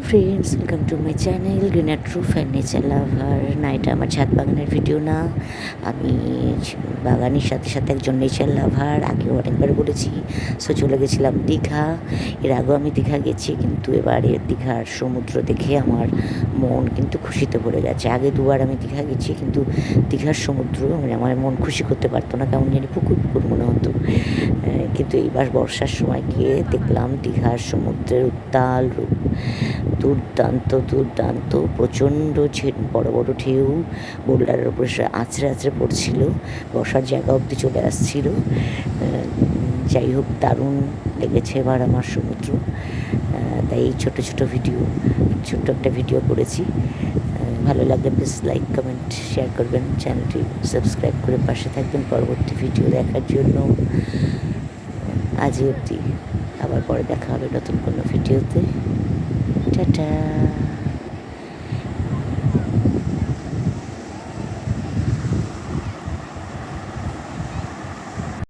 Friends, welcome to my channel greener true furniture lover. না, এটা আমার ছাদ বাগানের ভিডিও না, আমি বাগানের সাথে সাথে একজন নেচার লাভার। আগেও অনেকবার বলেছি। সো চলে গেছিলাম দীঘা। এর আগেও আমি দীঘা গেছি, কিন্তু এবারে দীঘার সমুদ্র দেখে আমার মন কিন্তু খুশিতে ভরে গেছে। আগে দুবার আমি দীঘা গেছি, কিন্তু দীঘার সমুদ্র মানে আমার মন খুশি করতে পারতো না, কেমন জানি পুকুর পুকুর মনে হতো। কিন্তু এইবার বর্ষার সময় গিয়ে দেখলাম দীঘার সমুদ্রের উত্তাল রূপ। দুর্দান্ত দুর্দান্ত, প্রচণ্ড বড় বড় ঢেউ বোল্ডারের উপরে আছড়ে আছড়ে পড়ছিল, বসার জায়গা অবধি চলে আসছিল। যাই হোক, দারুণ লেগেছে এবার আমার সমুদ্র। তাই এই ছোটো একটা ভিডিও করেছি। ভালো লাগলে প্লিজ লাইক, কমেন্ট, শেয়ার করবেন, চ্যানেলটি সাবস্ক্রাইব করে পাশে থাকবেন পরবর্তী ভিডিও দেখার জন্য। আজই অবধি, আবার পরে দেখা হবে নতুন কোনো ভিডিওতে। টাটা।